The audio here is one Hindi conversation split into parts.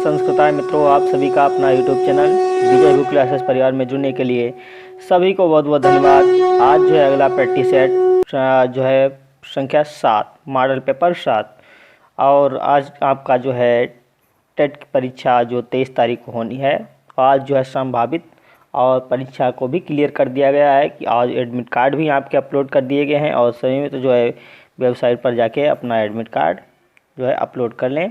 संस्कृताय मित्रों, आप सभी का अपना यूट्यूब चैनल विजय बुक क्लासेस परिवार में जुड़ने के लिए सभी को बहुत बहुत धन्यवाद। आज जो है अगला प्रैक्टिस सेट जो है संख्या 7 मॉडल पेपर 7 और आज आपका जो है टेट की परीक्षा जो 23 तारीख को होनी है। आज जो है संभावित और परीक्षा को भी क्लियर कर दिया गया है कि आज एडमिट कार्ड भी आपके अपलोड कर दिए गए हैं और सभी में तो जो है वेबसाइट पर जाके अपना एडमिट कार्ड जो है अपलोड कर लें।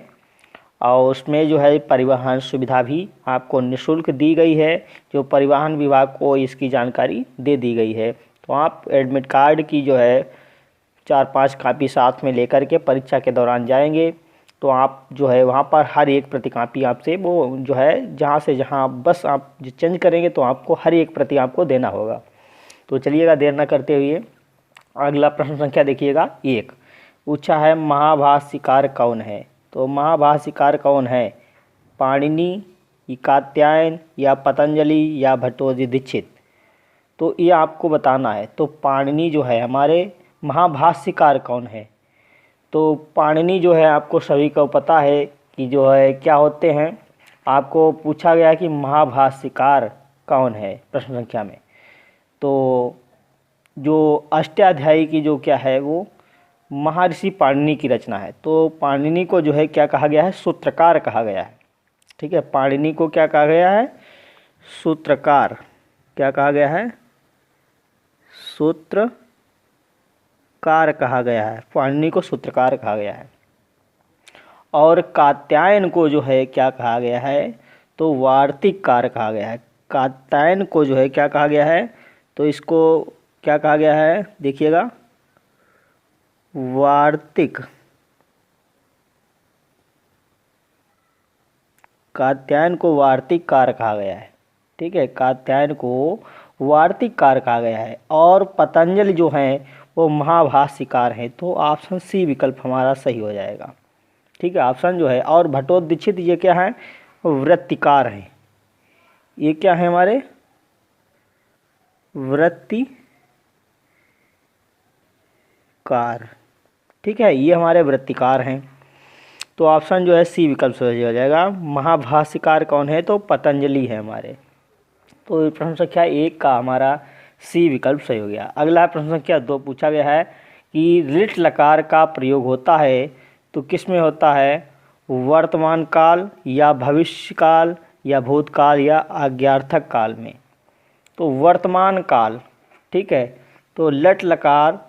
और उसमें जो है परिवहन सुविधा भी आपको निःशुल्क दी गई है, जो परिवहन विभाग को इसकी जानकारी दे दी गई है। तो आप एडमिट कार्ड की जो है 4-5 कापी साथ में लेकर के परीक्षा के दौरान जाएंगे तो आप जो है वहाँ पर हर एक प्रति कापी आपसे वो जो है जहाँ से जहाँ बस आप चेंज करेंगे तो आपको हर एक प्रति आपको देना होगा। तो चलिएगा देर न करते हुए अगला प्रश्न संख्या देखिएगा 1 पूछा है, महाभाष्यकार कौन है? तो महाभाष्यकार कौन है? पाणिनि, कात्यायन या पतंजलि या भट्टोजी दीक्षित? तो ये आपको बताना है। तो पाणिनि जो है हमारे महाभाष्यकार कौन है? तो पाणिनि जो है आपको सभी को पता है कि जो है क्या होते हैं। आपको पूछा गया कि महाभाष्यकार कौन है प्रश्न संख्या में। तो जो अष्टाध्यायी की जो क्या है वो महर्षि पाणिनि की रचना है। तो पाणिनि को जो है क्या कहा गया है? सूत्रकार कहा गया है। ठीक है, पाणिनि को क्या कहा गया है? सूत्रकार। क्या कहा गया है? सूत्रकार कहा गया है। पाणिनि को सूत्रकार कहा गया है। और कात्यायन को जो है क्या कहा गया है? तो वार्तिककार कहा गया है। कात्यायन को जो है क्या कहा गया है? तो इसको क्या कहा गया है? देखिएगा, वार्तिक। कात्यायन को वार्तिककार कहा गया है। ठीक है, कात्यायन को वार्तिककार कहा गया है। और पतंजलि जो हैं वो महाभाष्यकार हैं। तो ऑप्शन सी विकल्प हमारा सही हो जाएगा। ठीक है, ऑप्शन जो है। और भट्टोजी दीक्षित ये क्या है? वृत्तिकार हैं। ये क्या है हमारे? वृत्तिकार। ठीक है, ये हमारे वृत्तिकार हैं। तो ऑप्शन जो है सी विकल्प सही हो जाएगा। महाभाष्यकार कौन है? तो पतंजलि है हमारे। तो प्रश्न संख्या 1 का हमारा सी विकल्प सही हो गया। अगला प्रश्न संख्या 2 पूछा गया है कि ऋट लकार का प्रयोग होता है तो किस में होता है? वर्तमान काल या भविष्य काल या भूतकाल या आज्ञार्थक काल में? तो वर्तमान काल। ठीक है, तो लट लकार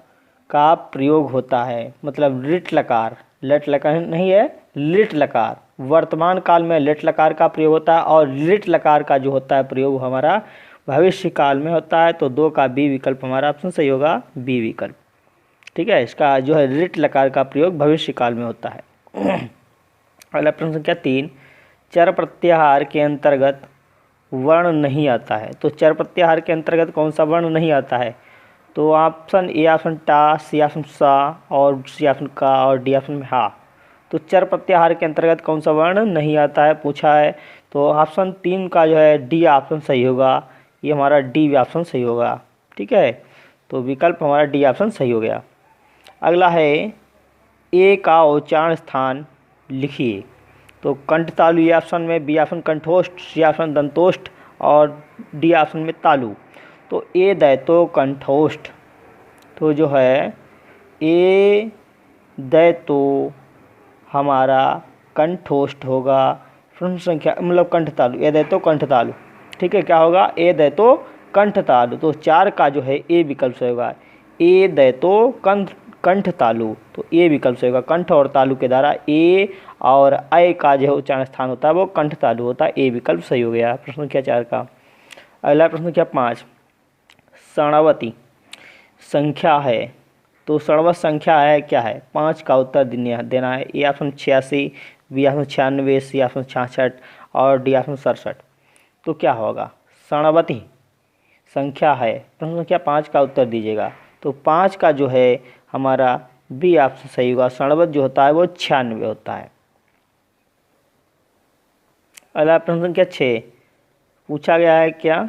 का प्रयोग होता है, मतलब लिट लकार। लट लकार नहीं है, लिट लकार। वर्तमान काल में लिट लकार का प्रयोग होता है और लिट लकार का जो होता है प्रयोग हमारा भविष्य काल में होता है। तो 2 का बी विकल्प हमारा ऑप्शन सही होगा, बी विकल्प। ठीक है, इसका जो है लिट लकार का प्रयोग भविष्य काल में होता है। अगला प्रश्न संख्या 3 चर प्रत्याहार के अंतर्गत वर्ण नहीं आता है। तो चर प्रत्याहार के अंतर्गत कौन सा वर्ण नहीं आता है? तो ऑप्शन ए ऑप्शन टा, सी ऑप्शन सा और सी ऑप्शन का और डी ऑप्शन में हा। तो चर प्रत्याहार के अंतर्गत कौन सा वर्ण नहीं आता है पूछा है। तो ऑप्शन 3 का जो है डी ऑप्शन सही होगा। ये हमारा डी ऑप्शन सही होगा। ठीक है, तो विकल्प हमारा डी ऑप्शन सही हो गया। अगला है ए का उच्चारण स्थान लिखिए। तो कंठ तालु ए ऑप्शन में, बी ऑप्शन कंठोष्ठ, सी ऑप्शन दंतोष्ठ और डी ऑप्शन में तालु। तो ए दैतो कंठोष्ठ। तो जो है ए दैतो हमारा कंठोष्ठ होगा। प्रश्न संख्या मतलब कंठ तालु, ए दैतो कंठ तालु। ठीक है, क्या होगा? ए दैतो कंठ तालु। तो 4 का जो है ए विकल्प से होगा, ए दैतो कंठ तालु। तो ए विकल्प से होगा। कंठ और तालु के द्वारा ए और अय का जो उच्चारण स्थान होता है वो कंठ तालु होता है। ए विकल्प सही हो गया प्रश्न संख्या 4 का। अगला प्रश्न संख्या 5 षणवती संख्या है। तो षणवत संख्या है क्या है? 5 का उत्तर देना है। A option 86, B option 96, C option 66 और डी ऑप्शन 67। तो क्या होगा? षणवती संख्या है। प्रश्न संख्या 5 का उत्तर दीजिएगा। तो 5 का जो है हमारा बी ऑप्शन सही होगा। षणवत जो होता है वो 96 होता है। अगला प्रश्न संख्या 6 पूछा गया है क्या?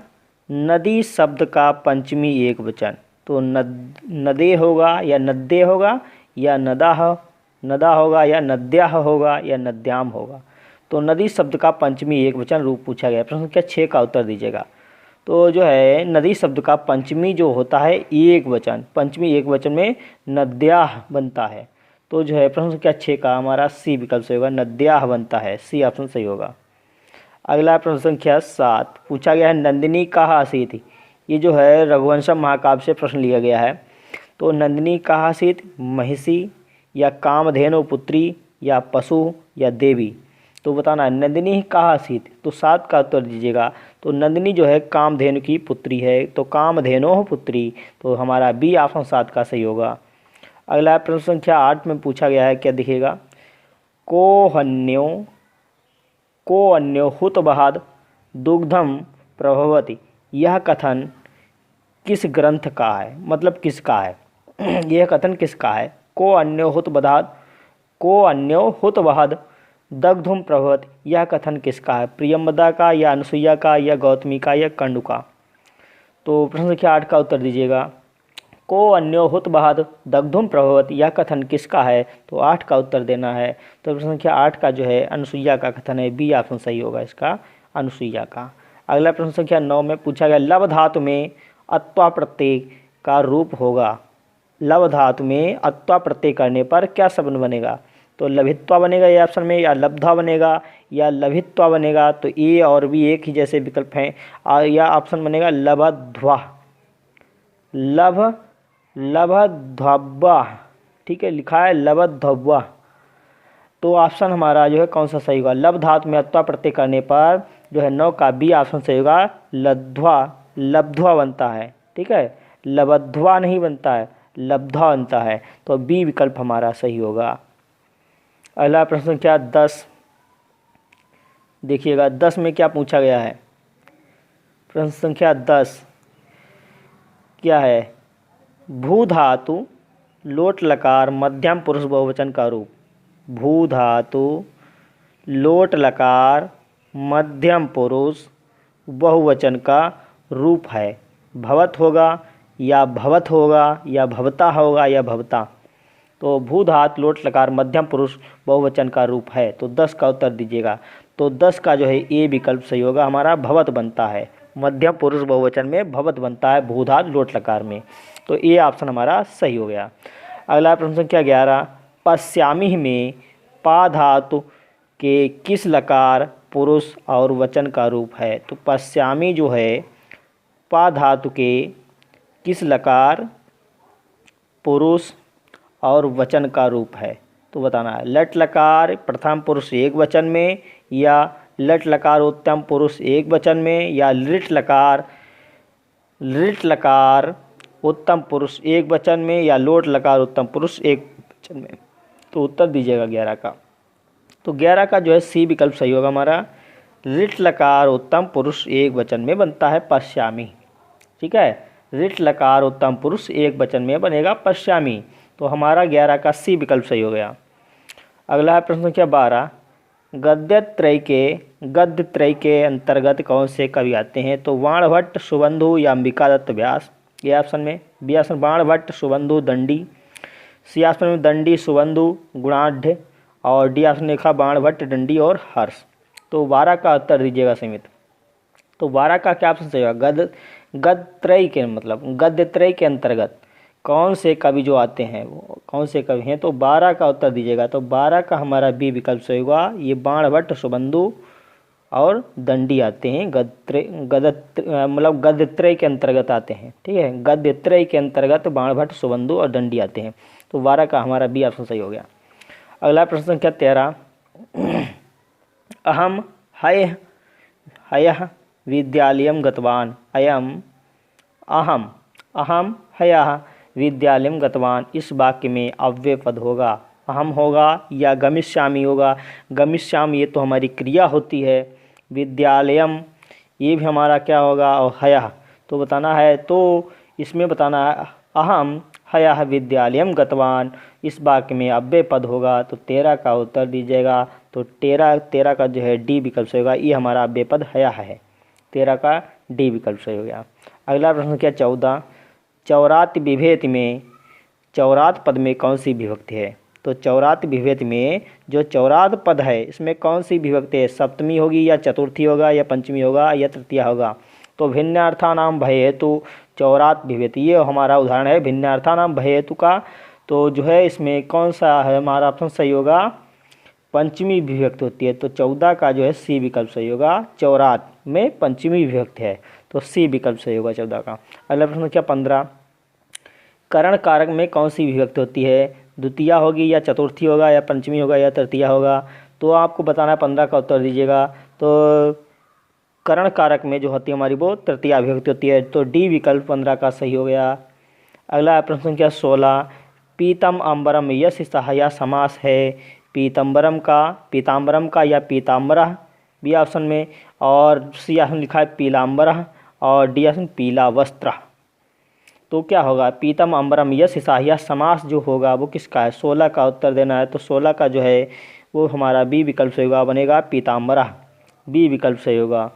नदी शब्द का पंचमी एक वचन। तो नदे होगा या नद्दे होगा या नदा होगा या नद्याह होगा या नद्याम होगा। तो नदी शब्द का पंचमी एक वचन रूप पूछा गया। प्रश्न संख्या 6 का उत्तर दीजिएगा। तो जो है नदी शब्द का पंचमी जो होता है एक वचन, पंचमी एक वचन में नद्याः बनता है। तो जो है प्रश्न संख्या 6 का हमारा सी विकल्प सही होगा, नद्याः बनता है, सी ऑप्शन सही होगा। अगला प्रश्न संख्या 7 पूछा गया है, नंदिनी कहाँ आसीत्। ये जो है रघुवंशम महाकाव्य से प्रश्न लिया गया है। तो नंदिनी कहाँ आसीत्, महिषी या कामधेनु पुत्री या पशु या देवी। तो बताना है नंदिनी कहाँ आसीत्, तो 7 का उत्तर दीजिएगा। तो नंदिनी जो है कामधेनु की पुत्री है, तो कामधेनो पुत्री, तो हमारा बी ऑप्शन 7 का सही होगा। अगला प्रश्न संख्या 8 में पूछा गया है, क्या दिखेगा, को अन्यो हुतबहाद दुग्धम प्रभवति, यह कथन किस ग्रंथ का है, मतलब किसका है यह कथन किसका है। को अन्यो हुतबहाद दग्धुम प्रभवति, यह कथन किसका है, प्रियंवदा का या अनुसुईया का या गौतमी का या कंडु का। तो प्रश्न संख्या 8 का उत्तर दीजिएगा। को अन्यो हुतबहाद दग्धुम प्रभवति, यह कथन किसका है, तो 8 का उत्तर देना है। तो प्रश्न संख्या 8 का जो है अनुसुईया का कथन है, बी ऑप्शन सही होगा इसका, अनुसुईया का। अगला प्रश्न संख्या 9 में पूछा गया, लव धातु में अत्वा प्रत्यय का रूप होगा। लव धातु में अत्वा प्रत्यय करने पर क्या शब्द बनेगा, तो लभित्वा बनेगा ये ऑप्शन में, या लब्धा बनेगा या लभित्वा बनेगा। तो ए और बी एक ही जैसे विकल्प हैं, या ऑप्शन बनेगा लभध्वा, लभध्वा, ठीक है, लिखा है लभध्वा। तो ऑप्शन हमारा जो है कौन सा सही होगा, लभ धातु में अत्वा प्रत्यय करने पर जो है 9 का बी ऑप्शन सही होगा, लब्ध्वा बनता है, ठीक है, लबध्वा नहीं बनता है, लब्धा बनता है। तो बी विकल्प हमारा सही होगा। अगला प्रश्न संख्या 10 देखिएगा, 10 में क्या पूछा गया है। प्रश्न संख्या 10 क्या है, भू धातु लोट लकार मध्यम पुरुष बहुवचन का रूप। भू धातु लोट लकार मध्यम पुरुष बहुवचन का रूप है। भवत होगा या भवत होगा या भवता होगा या भवता। तो भू धातु लोट लकार मध्यम पुरुष बहुवचन का रूप है। तो 10 का उत्तर दीजिएगा। तो 10 का जो है ए विकल्प सही होगा, हमारा भवत बनता है, मध्यम पुरुष बहुवचन में भवत बनता है भू धातु लोट लकार में। तो ए ऑप्शन हमारा सही हो गया। अगला प्रश्न संख्या 11, पश्यामि में पा धातु के किस लकार पुरुष और वचन का रूप है। तो पश्यामि जो है पा धातु के किस लकार पुरुष और वचन का रूप है। तो बताना है लट लकार प्रथम पुरुष एक वचन में, या लट लकार उत्तम पुरुष एक वचन में, या लिट लकार उत्तम पुरुष एक वचन में, या लोट लकार उत्तम पुरुष एक वचन में। तो उत्तर दीजिएगा 11 का। तो 11 का जो है सी विकल्प सही होगा हमारा, लिट लकार उत्तम पुरुष एक वचन में बनता है पश्यामि, ठीक है, लिट लकार उत्तम पुरुष एक वचन में बनेगा पश्यामि। तो हमारा 11 का सी विकल्प सही हो गया। अगला है प्रश्न संख्या 12, गद्य त्रय के अंतर्गत कौन से कवि आते हैं। तो बाणभट्ट, सुबंधु या अंबिका दत्त व्यास। ये ऑप्शन में बी ऑप्शन बाणभट्ट, सुबंधु, दंडी। सी ऑप्शन में दंडी, सुबंधु, गुणाढ़, और डी ऑप्शन लिखा बाणभट्ट, दंडी और हर्ष। तो 12 का उत्तर दीजिएगा सीमित। तो 12 का क्या ऑप्शन सही होगा, गद्यत्रय के मतलब गद्यत्रय के अंतर्गत कौन से कवि जो आते हैं वो कौन से कवि हैं। तो 12 का उत्तर दीजिएगा। तो 12 का हमारा बी विकल्प सही होगा, ये बाणभट्ट, सुबंधु और दंडी आते हैं, मतलब गद्यत्रय के अंतर्गत आते हैं, ठीक है, गद्यत्रय के अंतर्गत बाणभट्ट, सुबंधु और दंडी आते हैं। तो 12 का हमारा बी ऑप्शन सही हो गया। अगला प्रश्न संख्या 13, अहम हयः विद्यालयं गतवान्। अहम हयः विद्यालयं गतवान्, इस वाक्य में अव्यय पद होगा, अहम होगा या गमिष्यामि होगा। गमिष्यामि ये तो हमारी क्रिया होती है, विद्यालयम ये भी हमारा क्या होगा, और हयः तो बताना है। तो इसमें बताना है अहम हयः विद्यालयम गतवान्, इस वाक्य में अव्यय पद होगा। तो 13 का उत्तर दीजिएगा। तो 13 का जो है डी विकल्प सही होगा, ये हमारा अव्यय पद हयः है, 13 का डी विकल्प सही हो गया। अगला प्रश्न क्या 14, चौरात विभेति में चौरात पद में कौन सी विभक्ति है। तो चौरात विभक्ति में जो चौरात पद है इसमें कौन सी विभक्ति है, सप्तमी होगी या चतुर्थी होगा या पंचमी होगा या तृतीया होगा। तो भिन्नार्थानाम भय हेतु चौरात विभक्ति, ये हमारा उदाहरण है भिन्नार्थानाम भय हेतु का। तो जो है इसमें कौन सा है हमारा ऑप्शन सही होगा, पंचमी विभक्ति होती है। तो 14 का जो है सी विकल्प सही होगा, चौरात में पंचमी विभक्ति है तो सी विकल्प सही होगा 14 का। अगला प्रश्न क्या 15, करण कारक में कौन सी विभक्ति होती है, द्वितीया होगी या चतुर्थी होगा या पंचमी होगा या तृतीया होगा। तो आपको बताना है 15 का उत्तर दीजिएगा। तो करण कारक में जो होती है हमारी वो तृतीया विभक्ति होती है, तो डी विकल्प 15 का सही हो गया। अगला प्रश्न संख्या 16, पीतम अम्बरम यश सहाया समास है, पीताम्बरम का या पीताम्बरः बी ऑप्शन में, और सी ऑप्शन लिखा है पीलाम्बरः और डी ऑप्शन पीला वस्त्र। तो क्या होगा, पीतम अम्बरम यश सहाया समास जो होगा वो किसका है, 16 का उत्तर देना है। तो 16 का जो है वो हमारा बी विकल्प सही होगा, बनेगा पीताम्बरः, बी विकल्प सही होगा।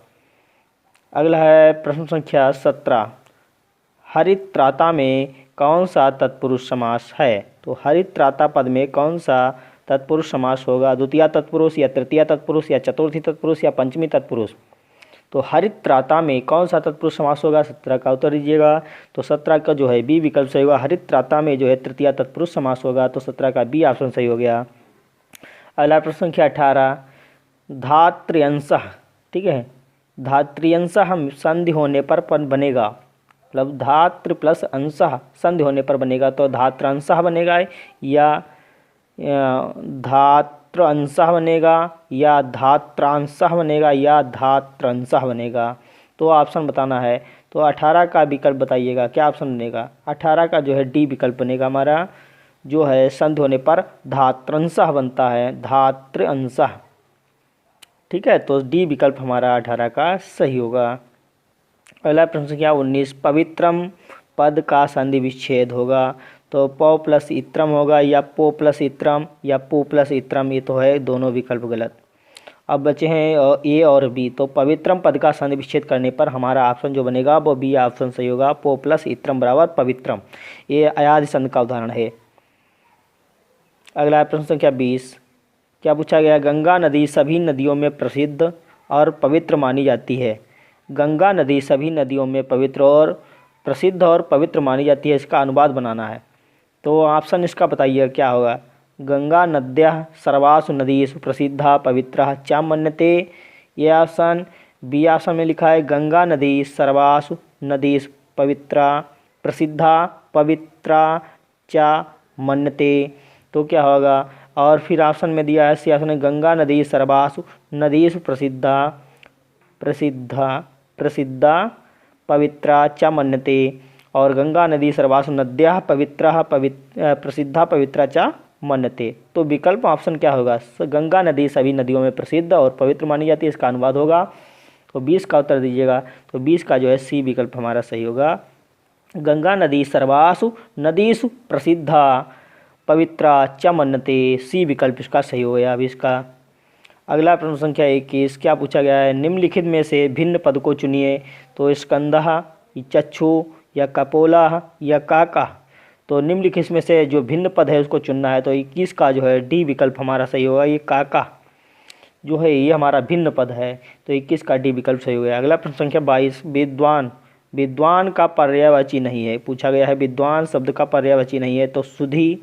अगला है प्रश्न संख्या 17, हरित्राता में कौन सा तत्पुरुष समास है। तो हरित्राता पद में कौन सा तत्पुरुष समास होगा, द्वितीय तत्पुरुष या तृतीय तत्पुरुष या चतुर्थी तत्पुरुष या पंचमी तत्पुरुष। तो हरित्राता में कौन सा तत्पुरुष समास होगा, 17 का उत्तर दीजिएगा। तो 17 का जो है बी विकल्प सही होगा, हरित्राता में जो है तृतीय तत्पुरुष समास होगा, तो 17 का बी ऑप्शन सही हो गया। अगला प्रश्न संख्या 18, धात्र्यंशः, ठीक है, धात्र्यंशः संधि होने पर पद बनेगा, मतलब धात्र प्लस अंशः संधि होने पर बनेगा, तो धात्रांशः बनेगा या धात्र अंशः बनेगा या धात्रांशः बनेगा या धात्रंशः बनेगा। तो ऑप्शन बताना है। तो 18 का विकल्प बताइएगा, क्या ऑप्शन बनेगा। 18 का जो है डी विकल्प बनेगा हमारा, जो है संधि होने पर धात्रंशः बनता है, धात्र अंशः, ठीक है। तो डी विकल्प हमारा 18 का सही होगा। अगला प्रश्न क्या 19, पवित्रम पद का संधि विच्छेद होगा। तो पौ प्लस इत्रम होगा या पो प्लस इत्रम या पो प्लस इत्रम, ये तो है दोनों विकल्प गलत। अब बचे हैं ए और बी। तो पवित्रम पद का संधि विच्छेद करने पर हमारा ऑप्शन जो बनेगा वो बी ऑप्शन सही होगा, पो प्लस इत्रम बराबर पवित्रम, ये अयादि संधि का उदाहरण है। अगला प्रश्न संख्या 20, क्या पूछा गया, गंगा नदी सभी नदियों में प्रसिद्ध और पवित्र मानी जाती है। गंगा नदी सभी नदियों में पवित्र और प्रसिद्ध और पवित्र मानी जाती है, इसका अनुवाद बनाना है। तो ऑप्शन इसका बताइए क्या होगा, गंगा नद्यः सर्वासु नदीषु प्रसिद्धा पवित्रः च मन्यते, ये ऑप्शन बी ऑप्शन में लिखा है गंगा नदी सर्वासु नदीषु पवित्रा प्रसिद्धा पवित्रा च मन्यते। तो क्या होगा, और फिर ऑप्शन में दिया है सी ऑप्शन में गंगा नदी सर्वासु नदीषु प्रसिद्धा पवित्रा च मन्यते, और गंगा नदी सर्वासु नद्याः पवित्रः प्रसिद्धा पवित्रा च मन्यते। तो विकल्प ऑप्शन क्या होगा, गंगा नदी सभी नदियों में प्रसिद्ध और पवित्र मानी जाती है, इसका अनुवाद होगा। तो 20 का उत्तर दीजिएगा। तो 20 का जो है सी विकल्प हमारा सही होगा, गंगा नदी सर्वासु नदीषु प्रसिद्धा पवित्रा च मन्यते, सी विकल्प इसका सही हो गया। अभी इसका अगला प्रश्न संख्या 21, क्या पूछा गया है, निम्नलिखित में से भिन्न पद को चुनिए। तो स्कंदः, चक्षु या कपोला या काका। तो निम्नलिखित में से जो भिन्न पद है उसको चुनना है। तो 21 का जो है डी विकल्प हमारा सही होगा, ये काका जो है ये हमारा भिन्न पद है, तो 21 का डी विकल्प सही हो गया। अगला प्रश्न संख्या 22, विद्वान, विद्वान का पर्यायवाची नहीं है, पूछा गया है विद्वान शब्द का पर्यायवाची नहीं है। तो सुधी,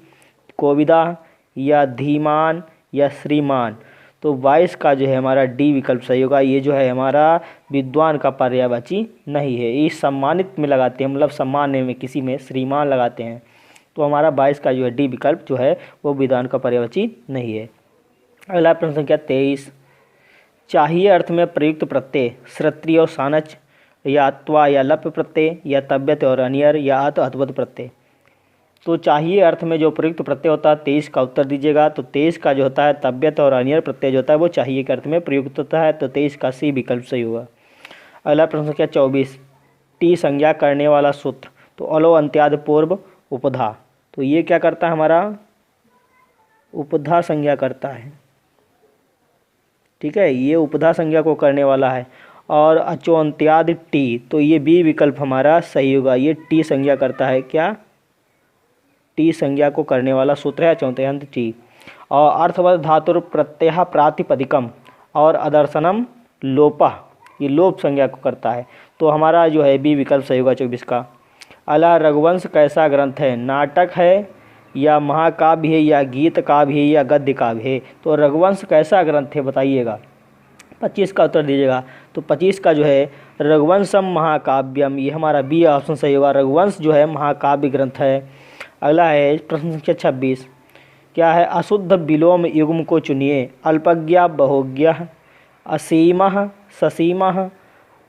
कोविदा या धीमान या श्रीमान। तो 22 का जो है हमारा डी विकल्प सही होगा, ये जो है हमारा विद्वान का पर्यायवाची नहीं है, ये सम्मानित में लगाते हैं, मतलब सम्मान में किसी में श्रीमान लगाते हैं। तो हमारा 22 का जो है डी विकल्प जो है वो विद्वान का पर्यायवाची नहीं है। अगला प्रश्न संख्या 23, चाहिए अर्थ में प्रयुक्त प्रत्यय श्रत्रिय और सानच या अत्वा या लप्य प्रत्यय या तव्यत और अनियर या अत अथवत प्रत्यय। तो चाहिए अर्थ में जो प्रयुक्त प्रत्यय होता है 23 का उत्तर दीजिएगा। तो 23 का जो होता है तव्यत और अनियर प्रत्यय जो होता है वो चाहिए के अर्थ में प्रयुक्त होता है, तो 23 का सी विकल्प सही होगा। अगला प्रश्न संख्या 24, टी संज्ञा करने वाला सूत्र। तो अलो अंत्याद पूर्व उपधा। तो ये क्या करता है हमारा, उपधा संज्ञा करता है, ठीक है, ये उपधा संज्ञा को करने वाला है। और अचो अंत्याद टी, तो ये बी विकल्प हमारा सही होगा, ये टी संज्ञा करता है, क्या टी संज्ञा को करने वाला सूत्र है, चौथयांत टी। और अर्थवद धातुर प्रत्यय प्रातिपदिकम और अदर्शनम लोपः, ये लोप संज्ञा को करता है। तो हमारा जो है बी विकल्प सही होगा 24 का। अला रघुवंश कैसा ग्रंथ है? नाटक है या महाकाव्य है या गीत काव्य है या गद्य काव्य है? तो रघुवंश कैसा ग्रंथ है बताइएगा, 25 का उत्तर दीजिएगा। तो 25 का जो है रघुवंशम महाकाव्यम, ये हमारा बी ऑप्शन सही होगा। रघुवंश जो है महाकाव्य ग्रंथ है। अगला है प्रश्न संख्या 26, क्या है? अशुद्ध विलोम युग्म को चुनिए। अल्पज्ञा बहुज्ञ, असीमः ससीमः,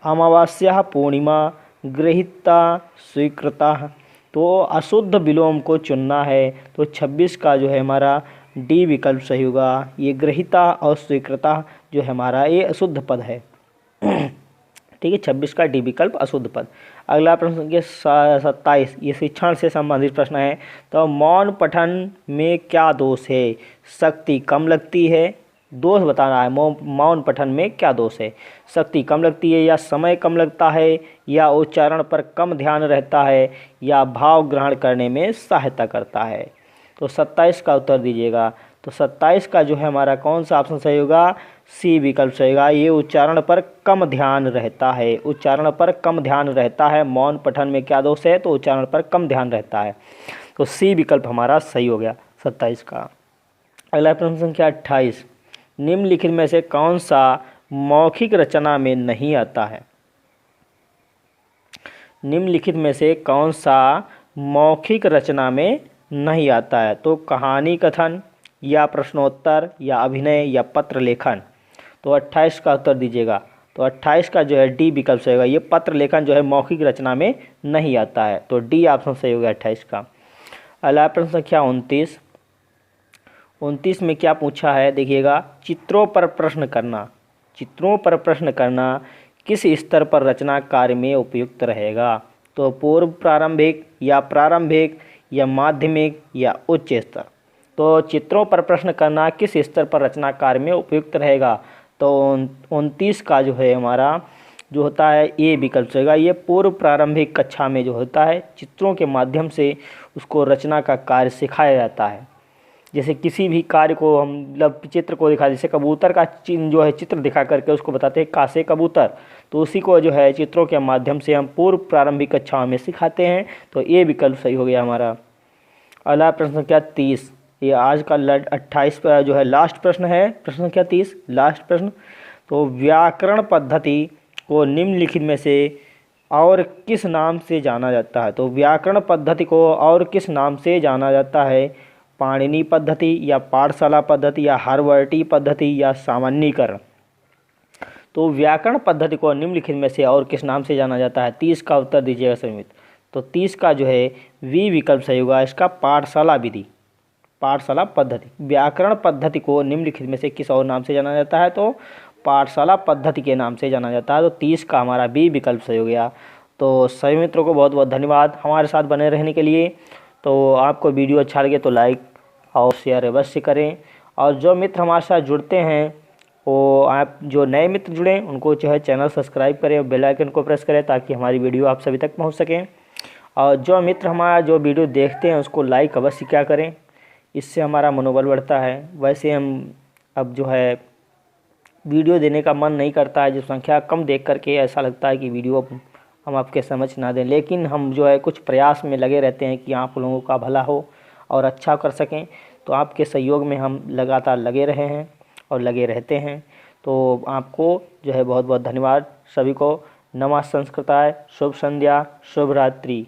अमावास्या पूर्णिमा, गृहीता स्वीकृता। तो अशुद्ध विलोम को चुनना है। तो 26 का जो है हमारा डी विकल्प सही होगा। ये गृहीता और स्वीकृता जो है हमारा ये अशुद्ध पद है। ठीक है, 26 का डी विकल्प अशुद्ध पद। अगला प्रश्न संख्या 27, ये शिक्षण से संबंधित प्रश्न है। तो मौन पठन में क्या दोष है? शक्ति कम लगती है, दोष बताना है। मौन पठन में क्या दोष है? शक्ति कम लगती है या समय कम लगता है या उच्चारण पर कम ध्यान रहता है या भाव ग्रहण करने में सहायता करता है? तो 27 का उत्तर दीजिएगा। तो 27 का जो है हमारा कौन सा ऑप्शन सही होगा? सी विकल्प सही होगा। ये उच्चारण पर कम ध्यान रहता है, उच्चारण पर कम ध्यान रहता है। मौन पठन में क्या दोष है? तो उच्चारण पर कम ध्यान रहता है। तो सी विकल्प हमारा सही हो गया 27 का। अगला प्रश्न संख्या 28, निम्नलिखित में से कौन सा मौखिक रचना में नहीं आता है? निम्नलिखित में से कौन सा मौखिक रचना में नहीं आता है? तो कहानी कथन या प्रश्नोत्तर या अभिनय या पत्र लेखन? तो 28 का उत्तर दीजिएगा। तो 28 का जो है डी विकल्प सही होगा। ये पत्र लेखन जो है मौखिक रचना में नहीं आता है। तो डी ऑप्शन सही होगा 28 का। अगला प्रश्न संख्या 29 में क्या पूछा है देखिएगा, चित्रों पर प्रश्न करना। चित्रों पर प्रश्न करना किस स्तर पर रचना कार्य में उपयुक्त रहेगा? तो पूर्व प्रारंभिक या माध्यमिक या उच्च स्तर? तो चित्रों पर प्रश्न करना किस स्तर पर रचना कार्य में उपयुक्त रहेगा? तो 29 का जो है हमारा जो होता है ए विकल्प रहेगा। ये पूर्व प्रारंभिक कक्षा में जो होता है चित्रों के माध्यम से उसको रचना का कार्य सिखाया जाता है। जैसे किसी भी कार्य को हम मतलब चित्र को दिखा, जैसे कबूतर का चिन्ह जो है चित्र दिखा करके उसको बताते हैं कासे कबूतर, तो उसी को जो है चित्रों के माध्यम से हम पूर्व प्रारंभिक कक्षाओं में सिखाते हैं। तो ये विकल्प सही हो गया हमारा। अगला प्रश्न संख्या 30, ये आज का 28 पर जो है लास्ट प्रश्न है। प्रश्न संख्या 30 लास्ट प्रश्न। तो व्याकरण पद्धति को निम्नलिखित में से और किस नाम से जाना जाता है? तो व्याकरण पद्धति को और किस नाम से जाना जाता है? पाणिनि पद्धति या पाठशाला पद्धति या हार्वर्टी पद्धति या सामान्यीकरण? तो व्याकरण पद्धति को निम्नलिखित में से और किस नाम से जाना जाता है? 30 का उत्तर दीजिएगा समित। तो 30 का जो है वी विकल्प सही होगा इसका, पाठशाला विधि, पाठशाला पद्धति। व्याकरण पद्धति को निम्नलिखित में से किस और नाम से जाना जाता है? तो पाठशाला पद्धति के नाम से जाना जाता है। तो 30 का हमारा बी विकल्प सही हो गया। तो सभी मित्रों को बहुत बहुत धन्यवाद हमारे साथ बने रहने के लिए। तो आपको वीडियो अच्छा लगे तो लाइक और शेयर अवश्य करें। और जो मित्र हमारे साथ जुड़ते हैं वो आप जो नए मित्र जुड़ें उनको जो है चैनल सब्सक्राइब करें और बेल आइकन को प्रेस करें ताकि हमारी वीडियो आप सभी तक पहुंच सकें। और जो मित्र हमारा जो वीडियो देखते हैं उसको लाइक अवश्य क्या करें, इससे हमारा मनोबल बढ़ता है। वैसे हम अब जो है वीडियो देने का मन नहीं करता है, जो संख्या कम देख करके ऐसा लगता है कि वीडियो हम आपके समझ ना दें, लेकिन हम जो है कुछ प्रयास में लगे रहते हैं कि आप लोगों का भला हो और अच्छा कर सकें। तो आपके सहयोग में हम लगातार लगे रहे हैं और लगे रहते हैं। तो आपको जो है बहुत बहुत धन्यवाद। सभी को नमः संस्कृताय, शुभ संध्या, शुभ रात्रि।